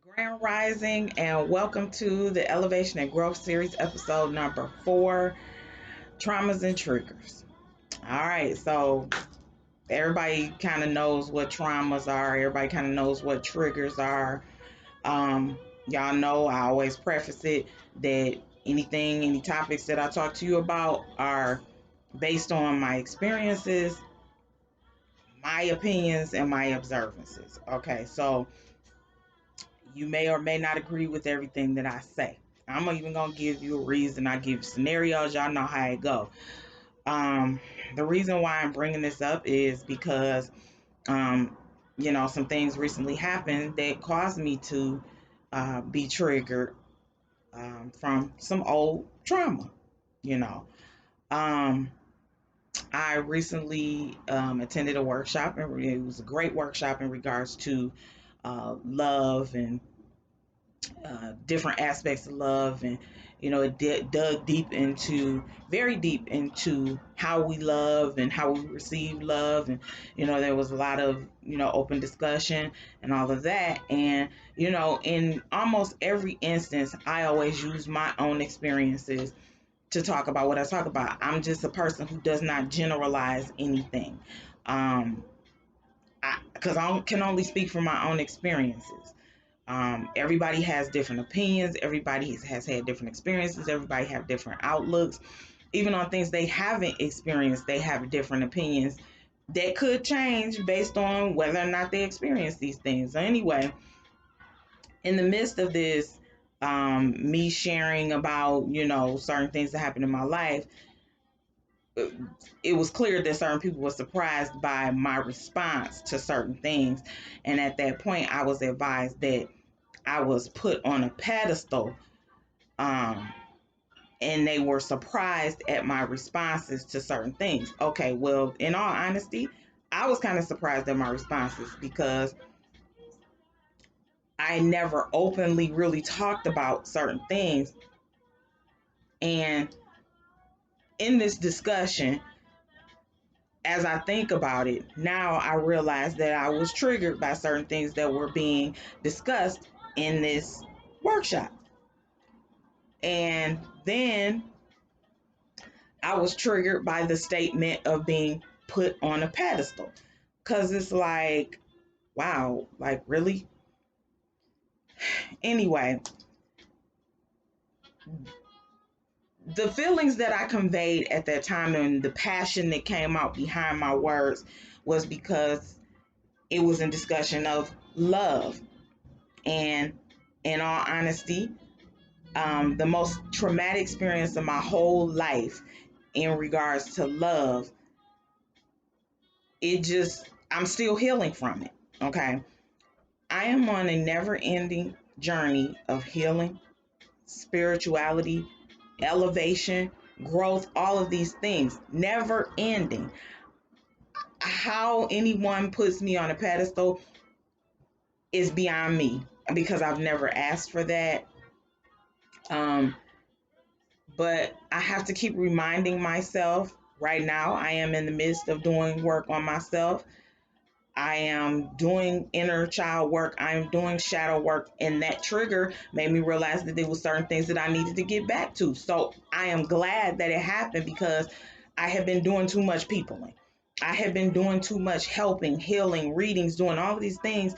Grand Rising, and welcome to the Elevation and Growth Series, episode number 4, Traumas and Triggers. All right, so everybody kind of knows what traumas are, everybody kind of knows what triggers are. Um, y'all know I always preface it that any topics that I talk to you about are based on my experiences, my opinions, and my observances. Okay, so you may or may not agree with everything that I say. I'm even gonna give you a reason. I give scenarios. Y'all know how it go. Um, the reason why I'm bringing this up is because, um, some things recently happened that caused me to be triggered from some old trauma. You know, um, I recently attended a workshop, and it was a great workshop in regards to love and different aspects of love, and it dug deep into very deep into how we love and how we receive love, and there was a lot of open discussion and all of that, and in almost every instance I always use my own experiences to talk about what I talk about. I'm just a person who does not generalize anything, um because I can only speak from my own experiences. Everybody has different opinions. Everybody has had different experiences. Everybody have different outlooks. Even on things they haven't experienced, they have different opinions that could change based on whether or not they experience these things. So anyway, in the midst of this, me sharing about certain things that happened in my life, it was clear that certain people were surprised by my response to certain things, and at that point, I was advised that I was put on a pedestal, um, and they were surprised at my responses to certain things. Okay, well, in all honesty, I was kind of surprised at my responses because I never openly really talked about certain things. And in this discussion, as I think about it, now I realize that I was triggered by certain things that were being discussed in this workshop. And then I was triggered by the statement of being put on a pedestal. Because it's like, wow, like really? Anyway, the feelings that I conveyed at that time and the passion that came out behind my words was because it was in discussion of love. And in all honesty, the most traumatic experience of my whole life in regards to love, I'm still healing from it. Okay. I am on a never ending journey of healing, spirituality, elevation, growth, all of these things, never ending. How anyone puts me on a pedestal is beyond me because I've never asked for that. Um, but I have to keep reminding myself right now, I am in the midst of doing work on myself. I am doing inner child work. I am doing shadow work. And that trigger made me realize that there were certain things that I needed to get back to. So I am glad that it happened because I have been doing too much peopling. I have been doing too much helping, healing, readings, doing all of these things.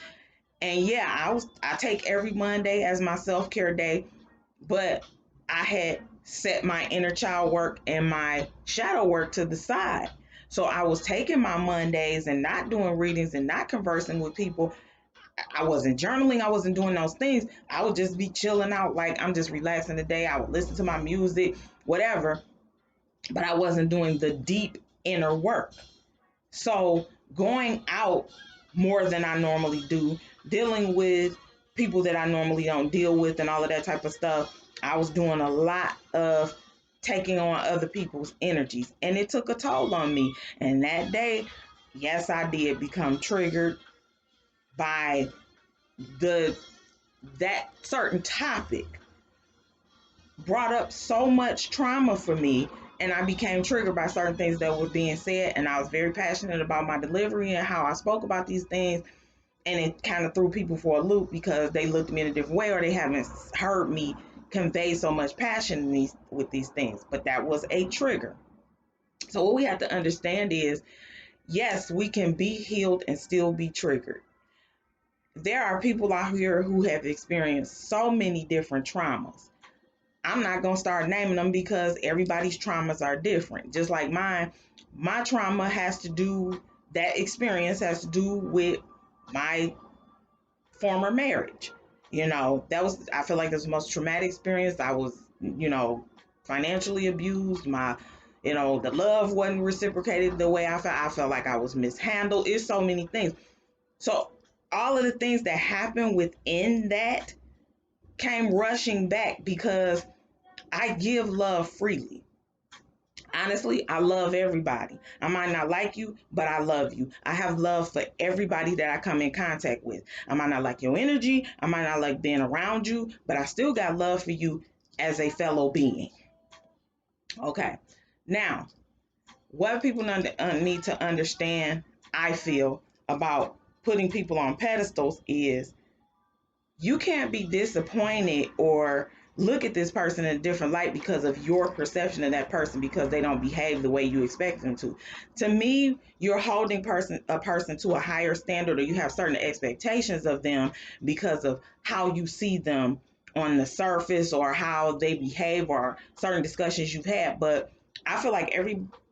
And yeah, I take every Monday as my self-care day, but I had set my inner child work and my shadow work to the side. So I was taking my Mondays and not doing readings and not conversing with people. I wasn't journaling. I wasn't doing those things. I would just be chilling out, like I'm just relaxing today. I would listen to my music, whatever, but I wasn't doing the deep inner work. So going out more than I normally do, dealing with people that I normally don't deal with, and all of that type of stuff, I was doing a lot of taking on other people's energies, and it took a toll on me. And that day, yes, I did become triggered by the that certain topic brought up so much trauma for me, and I became triggered by certain things that were being said, and I was very passionate about my delivery and how I spoke about these things, And it kind of threw people for a loop because they looked at me in a different way, or they haven't heard me convey so much passion in with these things. But that was a trigger. So what we have to understand is, yes, we can be healed and still be triggered. There are people out here who have experienced so many different traumas. I'm not going to start naming them because everybody's traumas are different. Just like mine, my trauma has to do, that experience has to do with my former marriage. That was, I feel like, this was the most traumatic experience. I was, financially abused. The love wasn't reciprocated the way I felt. I felt like I was mishandled. It's so many things. So all of the things that happened within that came rushing back because I give love freely. Honestly, I love everybody. I might not like you, but I love you. I have love for everybody that I come in contact with. I might not like your energy. I might not like being around you, but I still got love for you as a fellow being. Okay. Now, what people need to understand, I feel, about putting people on pedestals is you can't be disappointed or look at this person in a different light because of your perception of that person because they don't behave the way you expect them to. To me, you're holding a person to a higher standard, or you have certain expectations of them because of how you see them on the surface or how they behave or certain discussions you've had. But I feel like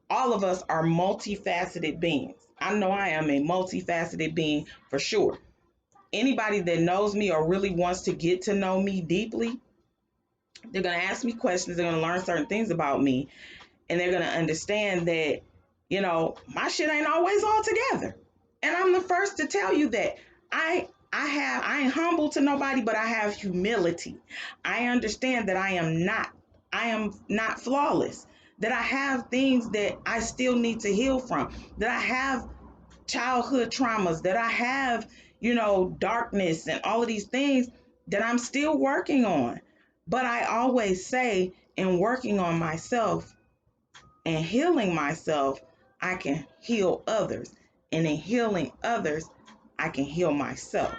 all of us are multifaceted beings. I know I am a multifaceted being for sure. Anybody that knows me or really wants to get to know me deeply, they're going to ask me questions. They're going to learn certain things about me. And they're going to understand that, my shit ain't always all together. And I'm the first to tell you that. I ain't humble to nobody, but I have humility. I understand that I am not flawless, that I have things that I still need to heal from, that I have childhood traumas, that I have, darkness and all of these things that I'm still working on. But I always say, in working on myself and healing myself, I can heal others. And in healing others, I can heal myself.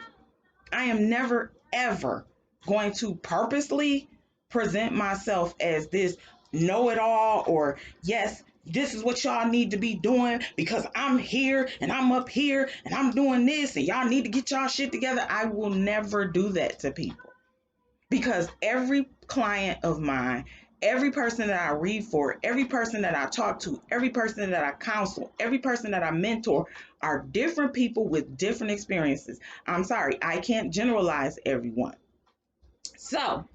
I am never, ever going to purposely present myself as this know it all, or yes, this is what y'all need to be doing because I'm here and I'm up here and I'm doing this and y'all need to get y'all shit together. I will never do that to people because every client of mine, every person that I read for, every person that I talk to, every person that I counsel, every person that I mentor are different people with different experiences. I'm sorry, I can't generalize everyone. So,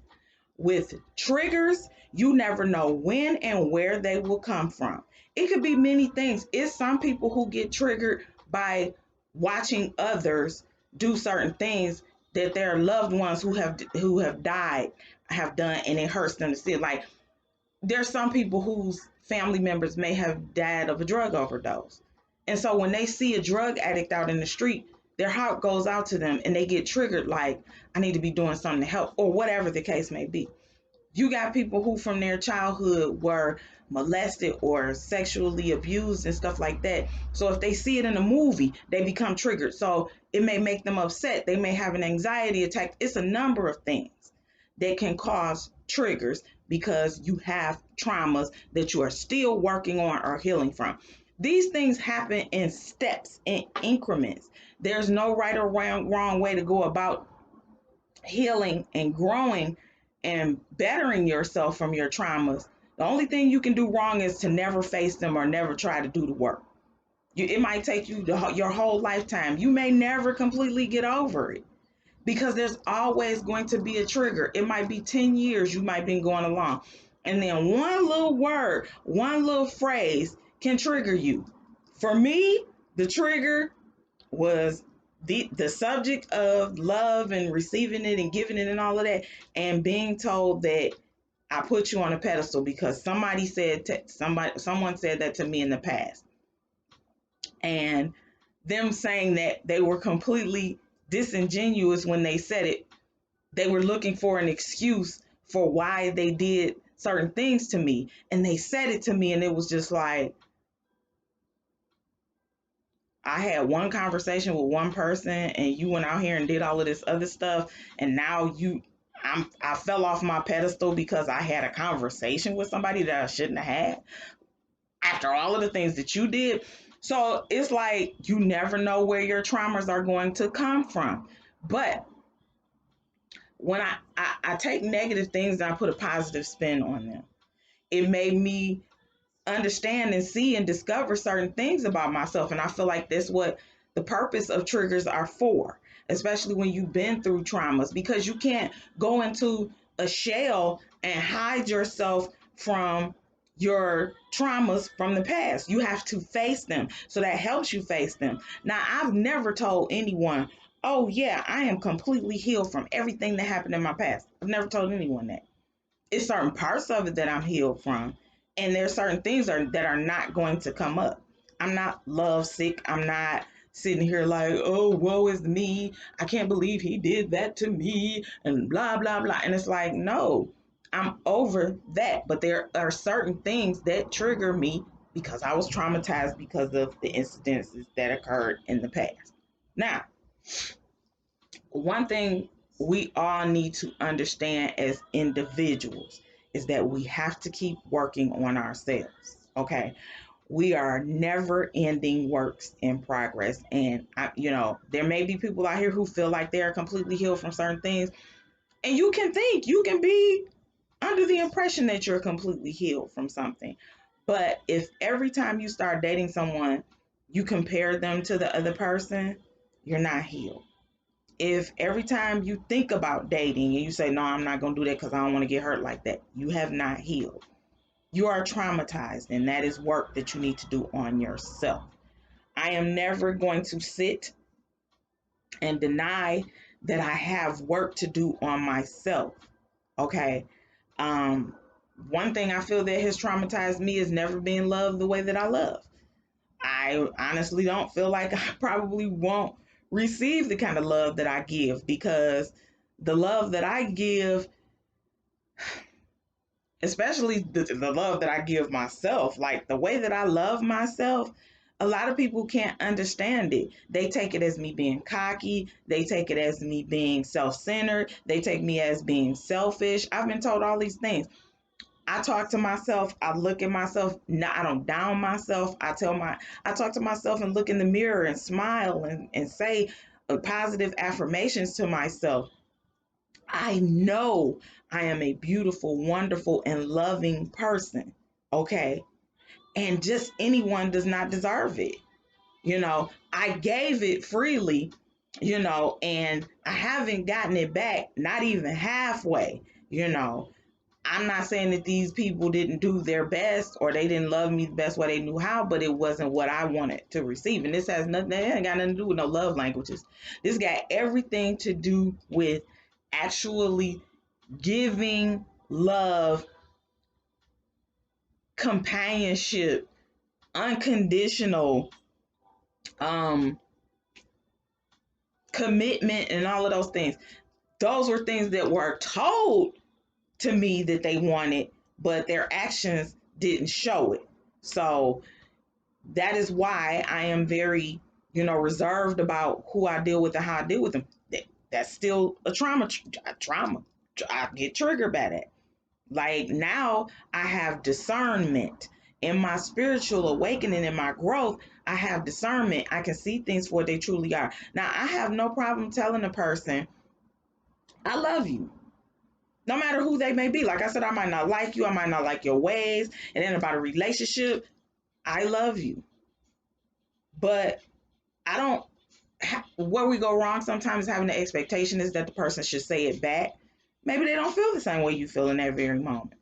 with triggers, you never know when and where they will come from. It could be many things. It's some people who get triggered by watching others do certain things that their loved ones who have died have done, and it hurts them to see it. Like, there's some people whose family members may have died of a drug overdose. And so when they see a drug addict out in the street, their heart goes out to them and they get triggered like, I need to be doing something to help, or whatever the case may be. You got people who from their childhood were molested or sexually abused and stuff like that. So if they see it in a movie, they become triggered. So it may make them upset. They may have an anxiety attack. It's a number of things that can cause triggers because you have traumas that you are still working on or healing from. These things happen in steps, in increments. There's no right or wrong way to go about healing and growing and bettering yourself from your traumas. The only thing you can do wrong is to never face them or never try to do the work. It might take you your whole lifetime. You may never completely get over it because there's always going to be a trigger. It might be 10 years you might be going along. And then one little word, one little phrase can trigger you. For me, the trigger was the subject of love and receiving it and giving it and all of that, and being told that I put you on a pedestal because someone said that to me in the past, and them saying that they were completely disingenuous when they said it. They were looking for an excuse for why they did certain things to me, and they said it to me, and it was just like, I had one conversation with one person and you went out here and did all of this other stuff, and now I fell off my pedestal because I had a conversation with somebody that I shouldn't have had after all of the things that you did. So it's like you never know where your traumas are going to come from. But when I take negative things and I put a positive spin on them, it made me understand and see and discover certain things about myself. And I feel like that's what the purpose of triggers are for, especially when you've been through traumas, because you can't go into a shell and hide yourself from your traumas from the past. You have to face them. So that helps you face them. Now, I've never told anyone, oh, yeah, I am completely healed from everything that happened in my past. I've never told anyone that. It's certain parts of it that I'm healed from, and there's certain things that are not going to come up. I'm not love sick. I'm not sitting here like, oh, woe is me. I can't believe he did that to me, and blah blah blah. And it's like, no, I'm over that. But there are certain things that trigger me because I was traumatized because of the incidences that occurred in the past. Now, one thing we all need to understand as individuals is that we have to keep working on ourselves. Okay. We are never ending works in progress. And, there may be people out here who feel like they are completely healed from certain things. And you can be under the impression that you're completely healed from something. But if every time you start dating someone, you compare them to the other person, you're not healed. If every time you think about dating and you say, no, I'm not going to do that because I don't want to get hurt like that, you have not healed. You are traumatized, and that is work that you need to do on yourself. I am never going to sit and deny that I have work to do on myself. Okay. Um, One thing I feel that has traumatized me is never being loved the way that I love. I honestly don't feel like I probably won't receive the kind of love that I give, because the love that I give, especially the love that I give myself, like the way that I love myself, a lot of people can't understand it. They take it as me being cocky. They take it as me being self centered. They take me as being selfish. I've been told all these things. I talk to myself. I look at myself. No, I don't down myself. I talk to myself and look in the mirror and smile and say positive affirmations to myself. I know I am a beautiful, wonderful, and loving person. Okay. And just anyone does not deserve it. I gave it freely, and I haven't gotten it back, not even halfway. you know. I'm not saying that these people didn't do their best or they didn't love me the best way they knew how, but it wasn't what I wanted to receive. And this has nothing, it ain't got nothing to do with no love languages. This got everything to do with actually giving love, companionship, unconditional um commitment, and all of those things. Those were things that were told to me that they wanted, but their actions didn't show it. So that is why I am very, reserved about who I deal with and how I deal with them. That's still a trauma. Trauma. I get triggered by that. Like now, I have discernment in my spiritual awakening, in my growth. I have discernment. I can see things for what they truly are. Now, I have no problem telling a person, I love you, no matter who they may be. Like I said, I might not like you, I might not like your ways. And then about a relationship, I love you. But I don't, where we go wrong sometimes having the expectation is that the person should say it back. Maybe they don't feel the same way you feel in that very moment.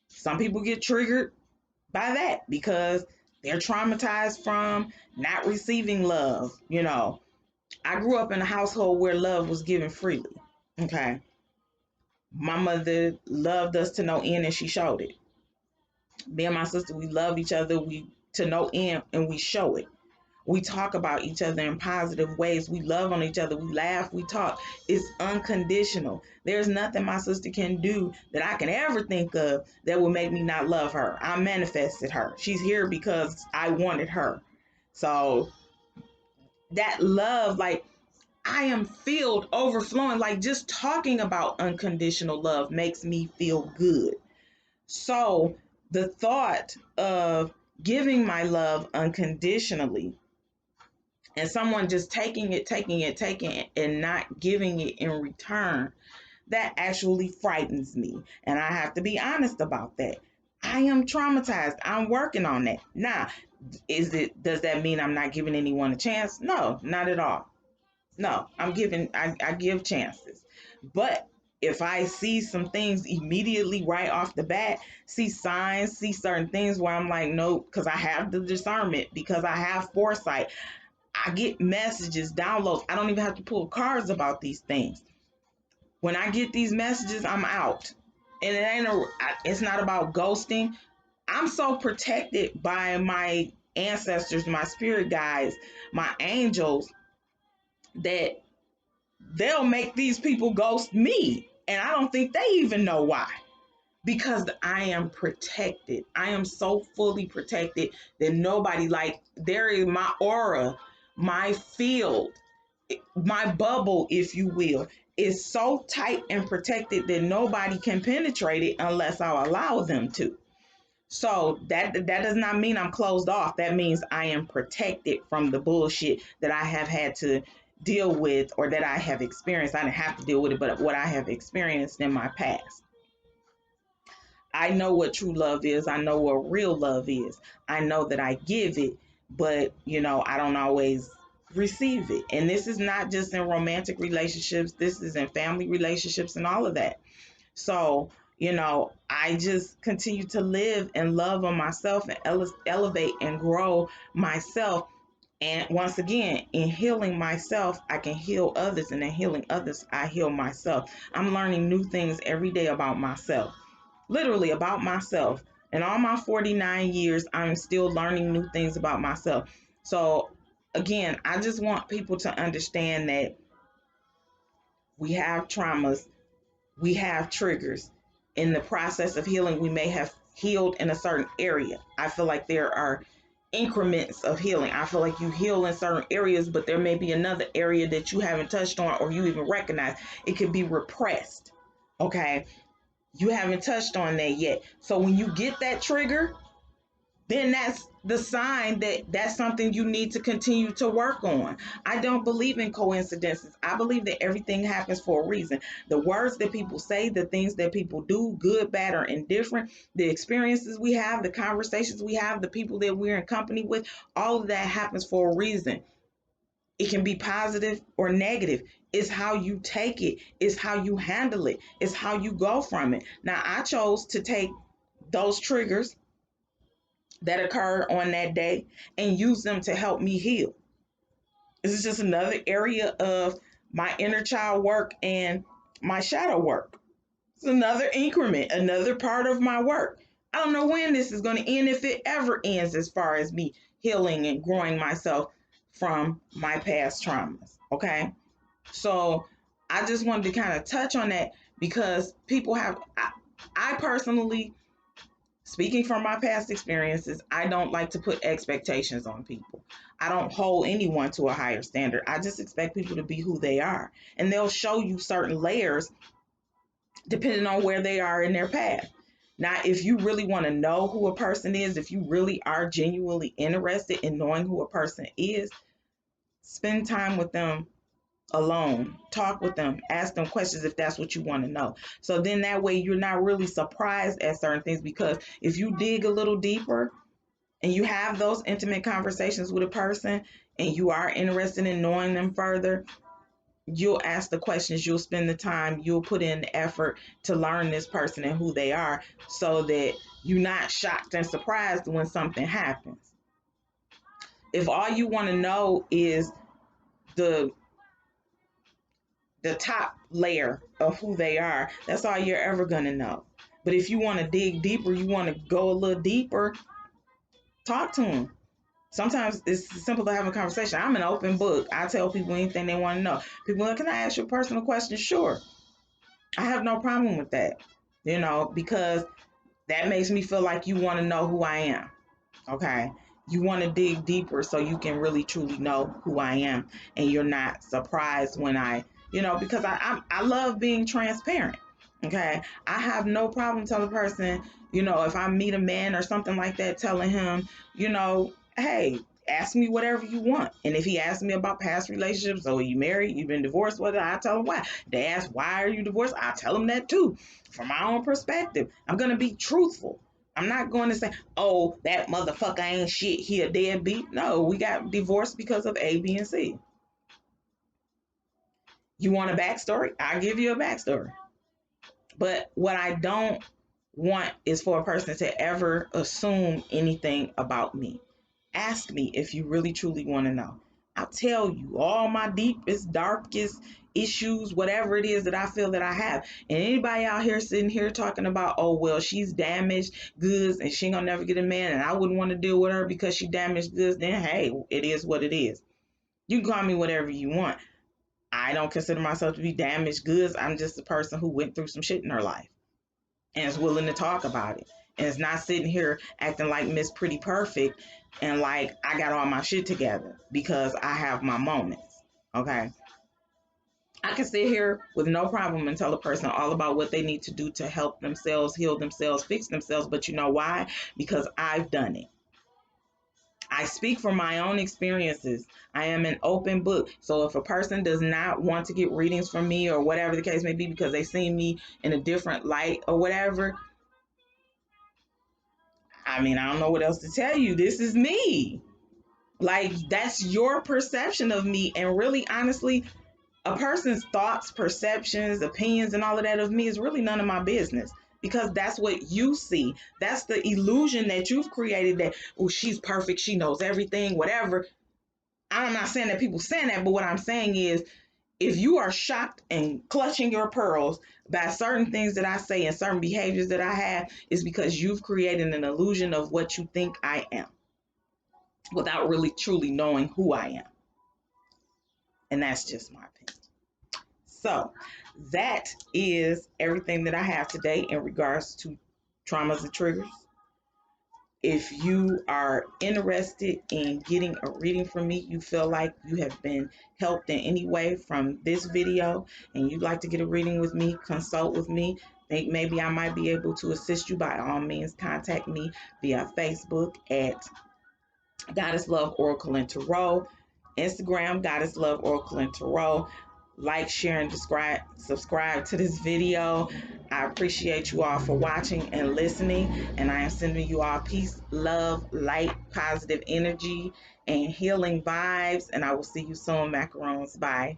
Some people get triggered by that because they're traumatized from not receiving love. I grew up in a household where love was given freely. Okay. My mother loved us to no end and she showed it. Me and my sister, we love each other, we to no end, and we show it. We talk about each other in positive ways. We love on each other. We laugh. We talk. It's unconditional. There's nothing my sister can do that I can ever think of that will make me not love her. I manifested her. She's here because I wanted her. So that love, like I am filled, overflowing. Like just talking about unconditional love makes me feel good. So the thought of giving my love unconditionally and someone just taking it, and not giving it in return, that actually frightens me. And I have to be honest about that. I am traumatized. I'm working on that. Now, does that mean I'm not giving anyone a chance? No, not at all. No, I give chances. But if I see some things immediately right off the bat, see signs, see certain things where I'm like, no, because I have the discernment, because I have foresight, I get messages, downloads. I don't even have to pull cards about these things. When I get these messages, I'm out. And it's not about ghosting. I'm so protected by my ancestors, my spirit guides, my angels, that they'll make these people ghost me. And I don't think they even know why. Because I am protected. I am so fully protected that nobody, like, there is my aura, my field, my bubble, if you will, is so tight and protected that nobody can penetrate it unless I allow them to. So that does not mean I'm closed off. That means I am protected from the bullshit that I have had to deal with, or that I have experienced. I didn't have to deal with it, but what I have experienced in my past. I know what true love is. I know what real love is. I know that I give it, but I don't always receive it. And this is not just in romantic relationships, this is in family relationships and all of that. So, I just continue to live and love on myself and elevate and grow myself. And once again, in healing myself, I can heal others. And in healing others, I heal myself. I'm learning new things every day about myself, literally about myself. In all my 49 years, I'm still learning new things about myself. So, again, I just want people to understand that we have traumas, we have triggers. In the process of healing, we may have healed in a certain area. I feel like there are increments of healing. I feel like you heal in certain areas, but there may be another area that you haven't touched on or you even recognize. It could be repressed. Okay. You haven't touched on that yet. So when you get that trigger, then that's the sign that that's something you need to continue to work on. I don't believe in coincidences. I believe that everything happens for a reason. The words that people say, the things that people do, good, bad, or indifferent, the experiences we have, the conversations we have, the people that we're in company with, all of that happens for a reason. It can be positive or negative. It's how you take it, it's how you handle it, it's how you go from it. Now, I chose to take those triggers that occurred on that day and use them to help me heal. This is just another area of my inner child work and my shadow work. It's another increment, another part of my work. I don't know when this is going to end, if it ever ends, as far as me healing and growing myself from my past traumas. Okay. So I just wanted to kind of touch on that because people have, I personally, speaking from my past experiences, I don't like to put expectations on people. I don't hold anyone to a higher standard. I just expect people to be who they are. And they'll show you certain layers depending on where they are in their path. Now, if you really want to know who a person is, if you really are genuinely interested in knowing who a person is, spend time with them alone, talk with them, ask them questions if that's what you want to know. So then that way you're not really surprised at certain things, because if you dig a little deeper and you have those intimate conversations with a person and you are interested in knowing them further, you'll ask the questions, you'll spend the time, you'll put in the effort to learn this person and who they are, so that you're not shocked and surprised when something happens. If all you want to know is the the top layer of who they are, that's all you're ever going to know. But if you want to dig deeper, you want to go a little deeper, talk to them. Sometimes it's simple to have a conversation. I'm an open book. I tell people anything they want to know. People are like, can I ask you a personal question? Sure. I have no problem with that, because that makes me feel like you want to know who I am. Okay. You want to dig deeper so you can really truly know who I am, and you're not surprised when because I love being transparent. Okay, I have no problem telling a person, if I meet a man or something like that, telling him, hey, ask me whatever you want. And if he asks me about past relationships, so you married, you've been divorced, whether I tell him why. They ask why are you divorced, I tell them that too, from my own perspective. I'm gonna be truthful. I'm not going to say, oh, that motherfucker ain't shit, he a deadbeat. No, we got divorced because of A, B, and C. You want a backstory? I'll give you a backstory. But what I don't want is for a person to ever assume anything about me. Ask me if you really truly want to know. I'll tell you all my deepest, darkest issues, whatever it is that I feel that I have. And anybody out here sitting here talking about, oh, well, she's damaged goods and she ain't gonna never get a man and I wouldn't want to deal with her because she damaged goods, then hey, it is what it is. You can call me whatever you want. I don't consider myself to be damaged goods. I'm just a person who went through some shit in her life and is willing to talk about it. And it's not sitting here acting like Miss Pretty Perfect and like I got all my shit together because I have my moments. Okay. I can sit here with no problem and tell a person all about what they need to do to help themselves, heal themselves, fix themselves. But you know why? Because I've done it. I speak from my own experiences. I am an open book. So if a person does not want to get readings from me or whatever the case may be because they see me in a different light or whatever, I mean, I don't know what else to tell you. This is me. Like, that's your perception of me. And really, honestly, a person's thoughts, perceptions, opinions, and all of that of me is really none of my business because that's what you see. That's the illusion that you've created that, oh, she's perfect. She knows everything, whatever. I'm not saying that people saying that, but what I'm saying is if you are shocked and clutching your pearls by certain things that I say and certain behaviors that I have, is because you've created an illusion of what you think I am without really truly knowing who I am. And that's just my opinion. So that is everything that I have today in regards to traumas and triggers. If you are interested in getting a reading from me, you feel like you have been helped in any way from this video, and you'd like to get a reading with me, consult with me, think maybe I might be able to assist you, by all means, contact me via Facebook at Goddess Love Oracle and Tarot, Instagram, Goddess Love Oracle and Tarot. Like, share, and subscribe to this video. I appreciate you all for watching and listening. And I am sending you all peace, love, light, positive energy, and healing vibes. And I will see you soon, macarons. Bye.